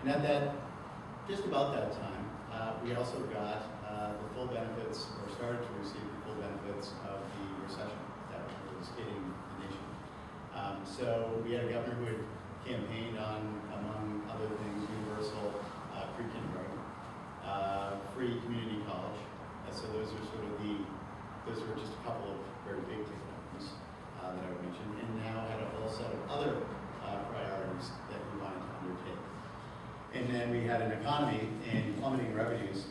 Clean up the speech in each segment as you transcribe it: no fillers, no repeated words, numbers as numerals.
And at that, just about that time, we also got the full benefits, or started to receive the full benefits of the recession that was hitting the nation. So we had a governor who had campaigned on, among other things, universal pre-kindergarten, free community college. So those were just a couple of very big ticket items that I would mention, and now had a whole set of other priorities that we wanted to undertake. And then we had an economy and plummeting revenues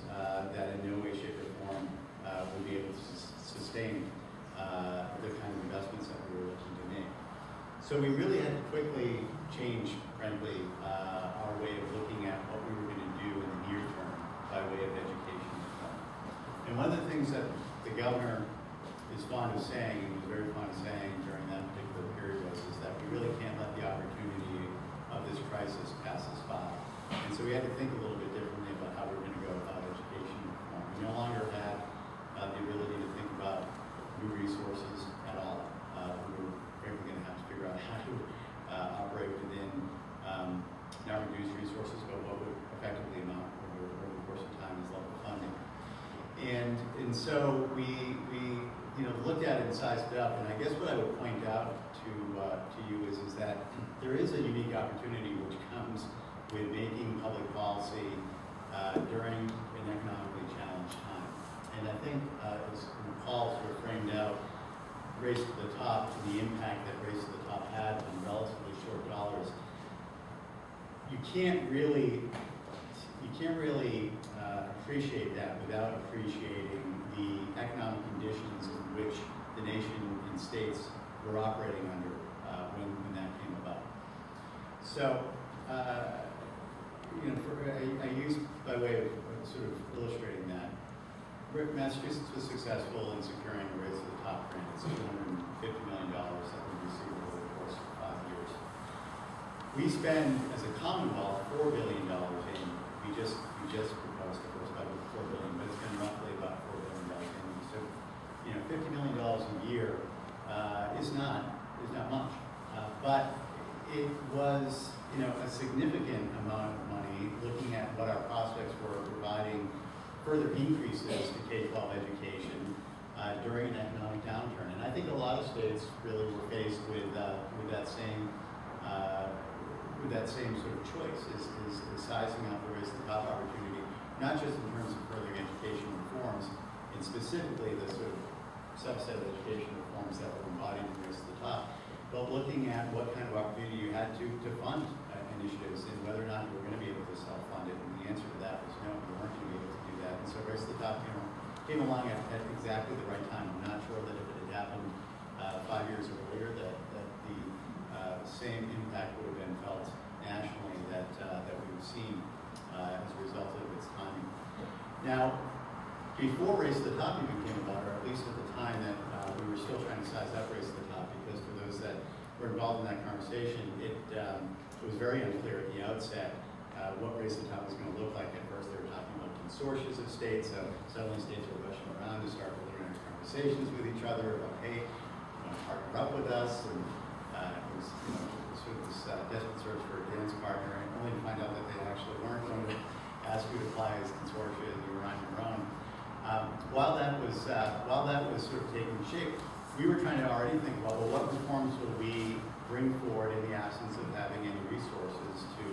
that in no way, shape, or form would be able to sustain the kind of investments that we were looking to make. So we really had to quickly change, frankly, our way of looking at what we were going to do in the near term by way of education reform. And one of the things that the governor is fond of saying, and was very fond of saying during that particular period, is that we really can't let the opportunity of this crisis pass us by. And so we had to think a little bit differently about how we were going to go about education reform. We no longer had the ability to think about new resources at all. We were frankly going to have to figure out how to operate within not reduced resources, but what would effectively amount over the course of time as level funding. And so we looked at it and sized it up. And I guess what I would point out to you is that there is a unique opportunity which comes with making public policy during an economically challenged time. And I think, as Paul sort of framed out, Race to the Top, and the impact that Race to the Top had on relatively short dollars, you can't really appreciate that without appreciating the economic conditions in which the nation and states were operating under when that came about. So, I used, by way of sort of illustrating that, Massachusetts was successful in securing a Race to the Top grant. It's $250 million that we received over the course of 5 years. We spend, as a Commonwealth, $4 billion in. We just proposed the first budget of $4 billion, but it's been roughly about $4 billion in. So, $50 million a year is not much, but it was, a significant amount of money looking at what our prospects were providing further increases to K-12 education during an economic downturn. And I think a lot of states really were faced with that same sort of choice, is sizing up the Race to the Top opportunity, not just in terms of furthering education reforms, and specifically the sort of subset of education reforms that were embodied in Race to the Top, but looking at what kind of opportunity you had to fund initiatives and whether or not you were going to be able to self-fund it. And the answer to that was no, you weren't going to be able to do that. And so Race to the Top came along at exactly the right time. I'm not sure that if it had happened 5 years earlier, that the same impact would have been felt nationally that we've seen as a result of its timing. Now, before Race to the Top even came about, or at least at the time that we were still trying to size up Race to the Top, because for those that were involved in that conversation, it was very unclear at the outset what Race to the Top was going to look like. At first, they were talking about consortia of states, so suddenly states were rushing around to start preliminary conversations with each other about, hey, partner up with us, and it was sort of this desperate search for a dance partner, and only to find out that they actually weren't going to ask you to apply as consortia and you were on your own. While that was sort of taking shape, we were trying to already think about, well, what reforms will we bring forward in the absence of having any resources to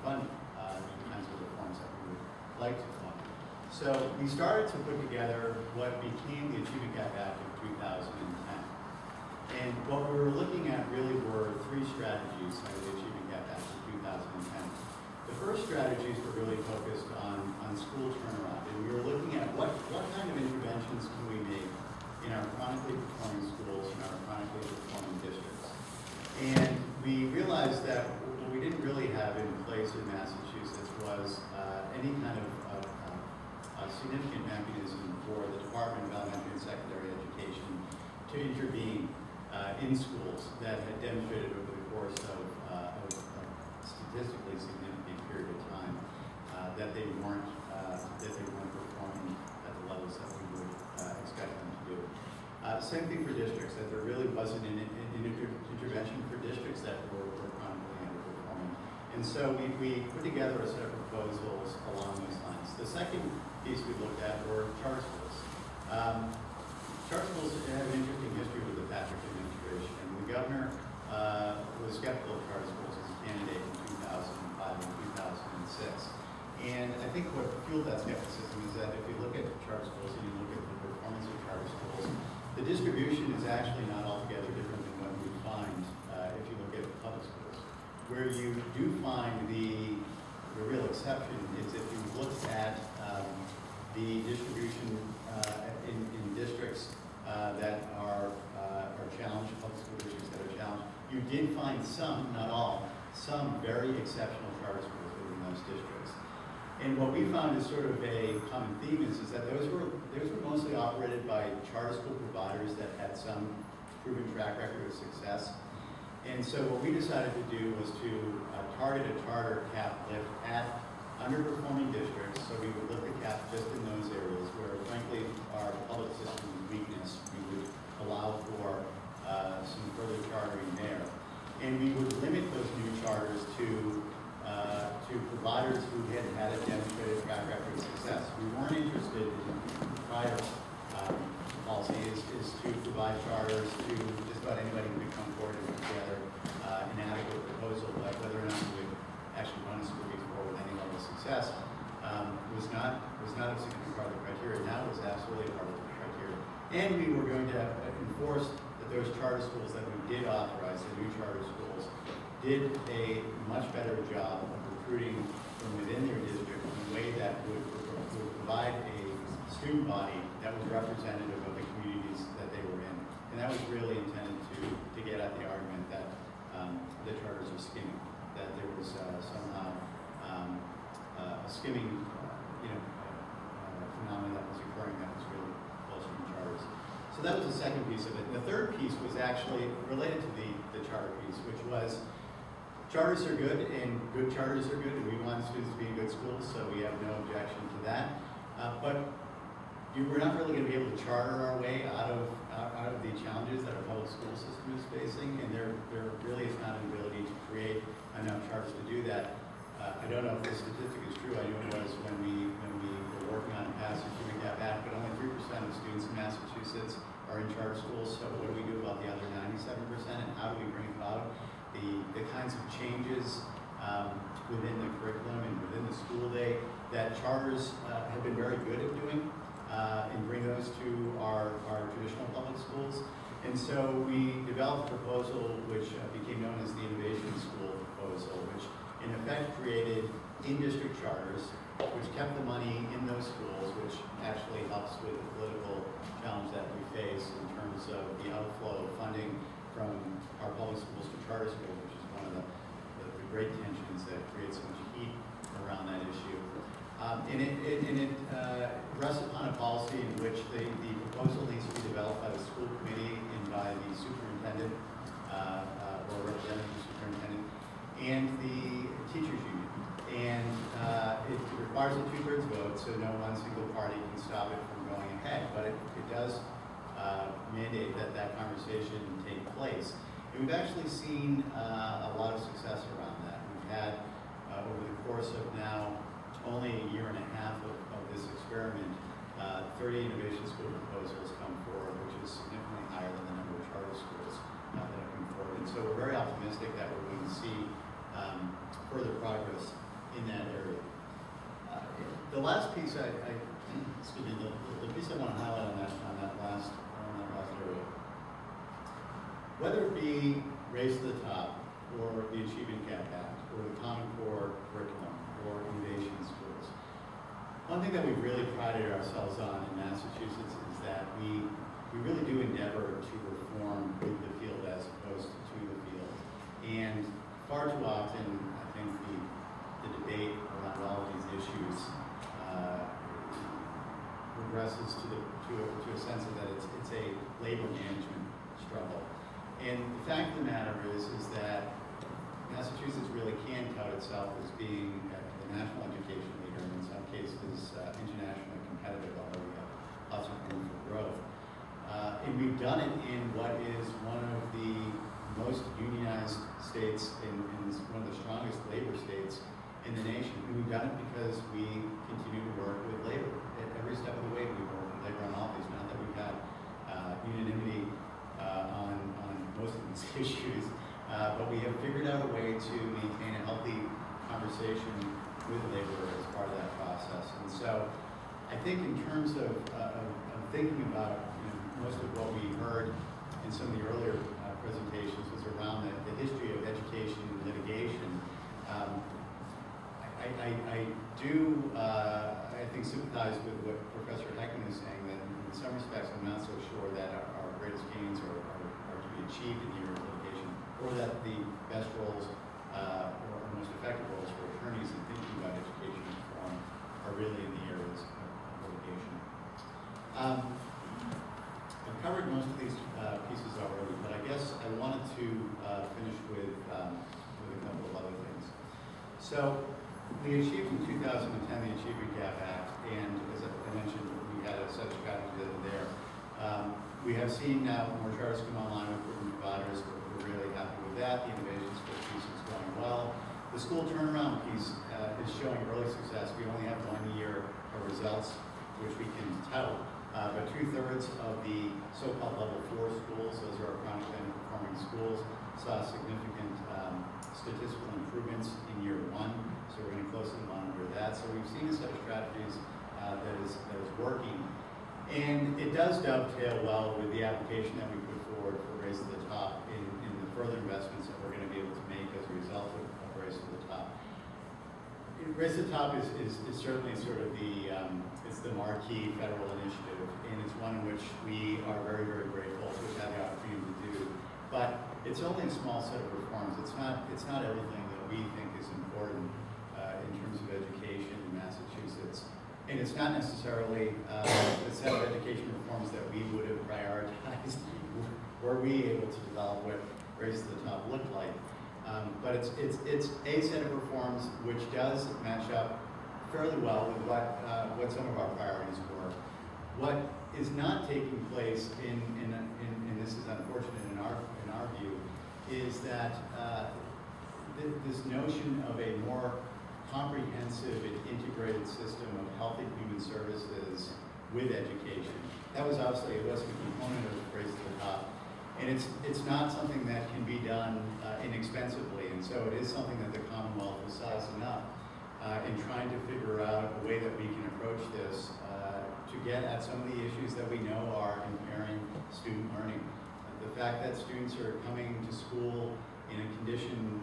fund the kinds of reforms that we would like to fund. So we started to put together what became the Achievement Gap Act of 2010. And what we were looking at really were 3 strategies under the Achievement Gap Act of 2010. The first strategies were really focused on school turnaround, and we were looking at what kind of interventions can we make in our chronically performing schools, in our chronically performing districts. And we realized that what we didn't really have in place in Massachusetts was any kind of significant mechanism for the Department of Elementary and Secondary Education to intervene in schools that had demonstrated over the course of a statistically significant period of time that they weren't performing at the levels that we would expect them to do. Same thing for districts, that there really wasn't an intervention for districts that were chronically underperforming. And And so we put together a set of proposals along those lines. The second piece we looked at were charter schools. Charter schools have an interesting history with the Patrick administration, and the governor was skeptical of charter schools as a candidate in 2005 and 2006. And I think what fueled that skepticism is that if you look at charter schools and you look at the performance of charter schools, the distribution is actually not altogether different than what we find if you look at public schools. Where you do find the real exception is if you look at the distribution in districts that are challenged, public school districts that are challenged. You did find some, not all, some very exceptional charter schools within those districts. And what we found is sort of a common theme is that those were mostly operated by charter school providers that had some proven track record of success. And so what we decided to do was to target a charter cap lift at underperforming districts. So we would lift the cap just in those areas where, frankly, our public system's weakness, we would allow for some further chartering there. And we would limit those new charters to providers who had had a demonstrated track record of success. We weren't interested in prior policy is to provide charters to just about anybody who could come forward and put together an adequate proposal, but whether or not we would actually run a school before with any level of success was not a significant part of the criteria. Now it was absolutely a part of the criteria. And we were going to enforce that those charter schools that we did authorize, the new charter schools, did a much better job of recruiting from within their district in a way that would provide a student body that was representative of the communities that they were in. And that was really intended to get at the argument that the charters are skimming, that there was somehow a skimming phenomenon that was occurring that was really bolstering charters. So that was the second piece of it. And the third piece was actually related to the charter piece, which was charters are good, and good charters are good, and we want students to be in good schools, so we have no objection to that. But we're not really going to be able to charter our way out of the challenges that our public school system is facing, and there really is not an ability to create enough charters to do that. I don't know if this statistic is true. I know it was when we were working on passing the Human Gap Act, but only 3% of students in Massachusetts are in charter schools. So what do we do about the other 97%, and how do we bring about the kinds of changes within the curriculum and within the school day that charters have been very good at doing, and bring those to our traditional public schools. And so we developed a proposal which became known as the Innovation School Proposal, which in effect created in-district charters, which kept the money in those schools, which actually helps with the political challenge that we face in terms of the outflow of funding from our public schools to charter schools, which is one of the great tensions that creates so much heat around that issue. And it rests upon a policy in which the proposal needs to be developed by the school committee and by the superintendent or representative of the superintendent and the teachers union. And it requires a 2/3 vote, so no one single party can stop it from going ahead. But it does mandate that conversation take place. And we've actually seen a lot of success around that. We've had, over the course of now only a year and a half of this experiment, 30 innovation school proposals come forward, which is significantly higher than the number of charter schools that have come forward. And so we're very optimistic that we're going to see further progress in that area. The last piece excuse me, the piece I want to highlight on that last area, whether it be Race to the Top, or the Achievement Gap Act, or the Common Core curriculum, or innovation schools, one thing that we've really prided ourselves on in Massachusetts is that we really do endeavor to reform with the field as opposed to the field. And far too often, I think the debate around all of these issues progresses to a sense of that it's a labor management struggle. And the fact of the matter is that Massachusetts really can tout itself as being the national education leader, and in some cases internationally competitive, although we have lots of room for growth. And we've done it in what is one of the most unionized states states in one of the strongest labor states in the nation. And we've done it because we continue to work with labor. At every step of the way, we work with labor on all these. Not that we've had unanimity on most of these issues, but we have figured out a way to maintain a healthy conversation with labor as part of that process. And so I think in terms of thinking about most of what we heard in some of the earlier presentations was around the history of education and litigation. I do, I think, sympathize with what Professor Heckman is saying, that in some respects I'm not so sure that our greatest gains are to be achieved in the area of litigation, or that the best roles or most effective roles for attorneys in thinking about education reform are really in the areas of litigation. I've covered most of these pieces already, but I guess I wanted to finish with a couple of other things. So we achieved in 2010 the Achievement Gap Act, and as I mentioned, we had a set of strategies that are there. We have seen now more charters come online with proven providers. We're really happy with that. The innovation school piece is going well. The school turnaround piece is showing early success. We only have 1 year of results, which we can tout, but 2/3 of the so-called level 4 schools, those are our chronically underperforming schools, saw significant statistical improvements in year 1. So we're going to closely monitor that. So we've seen a set of strategies that is working. And it does dovetail well with the application that we put forward for Race to the Top in the further investments that we're going to be able to make as a result of Race to the Top. Race to the Top is certainly sort of it's the marquee federal initiative, and it's one in which we are very, very grateful to have the opportunity to do. But it's only a small set of reforms. It's not everything that we think is important in terms of education in Massachusetts. And it's not necessarily the set of education reforms that we would have prioritized were we able to develop what Race to the Top looked like. But it's a set of reforms which does match up fairly well with what some of our priorities were. What is not taking place and this is unfortunate in our view, is that this notion of a more comprehensive and integrated system of health and human services with education. That was obviously a component of Race to the Top. And it's not something that can be done inexpensively, and so it is something that the Commonwealth is sizing up in trying to figure out a way that we can approach this to get at some of the issues that we know are impairing student learning. The fact that students are coming to school in a condition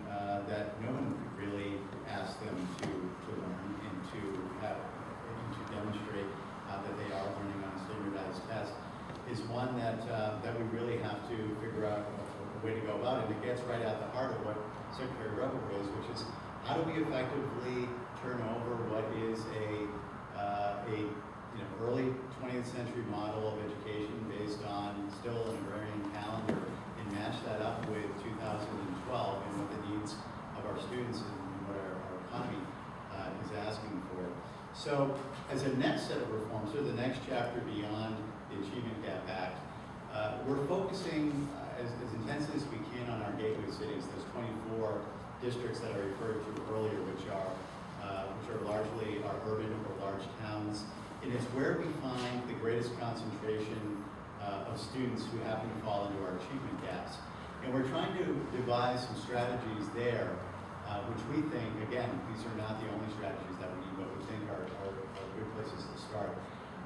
that no one could really ask them to learn and to demonstrate that they are learning on a standardized test is one that we really have to figure out a way to go about. And it gets right at the heart of what Secretary Rebel raised, which is how do we effectively turn over what is a early 20th century model of education based on still an agrarian calendar and match that up with 2012 and what the needs of our students and what our economy is asking for. So as a next set of reforms, or the next chapter beyond the Achievement Gap Act, we're focusing as intensely as we can on our gateway cities, those 24 districts that I referred to earlier, which are largely our urban or large towns. And it's where we find the greatest concentration of students who happen to fall into our achievement gaps. And we're trying to devise some strategies there, which we think, again, these are not the only strategies that we need, but we think are good places to start,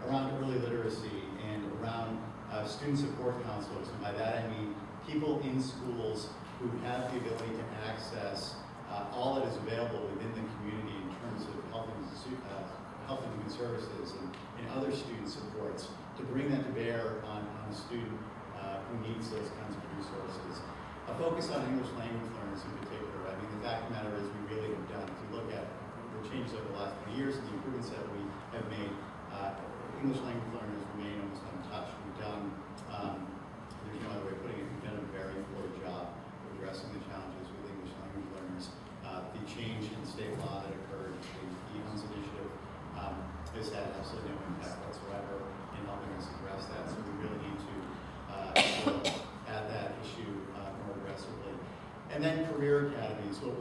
around early literacy and around student support counselors. And by that I mean people in schools who have the ability to access all that is available within the community in terms of health and human services and other student supports, to bring that to bear on a student who needs those kinds of resources. A focus on English language learners in particular. I mean, the fact of the matter is we really have done, if you look at the changes over the last 20 years and the improvements that we have made, English language learners remain almost untouched. We've done, there's no other way of putting it, we've done a very poor job of addressing the challenges with English language learners. The change in state law that occurred, the EHONS initiative, has had absolutely no impact whatsoever in helping us address that. So we really need to add that issue more aggressively. And then career what we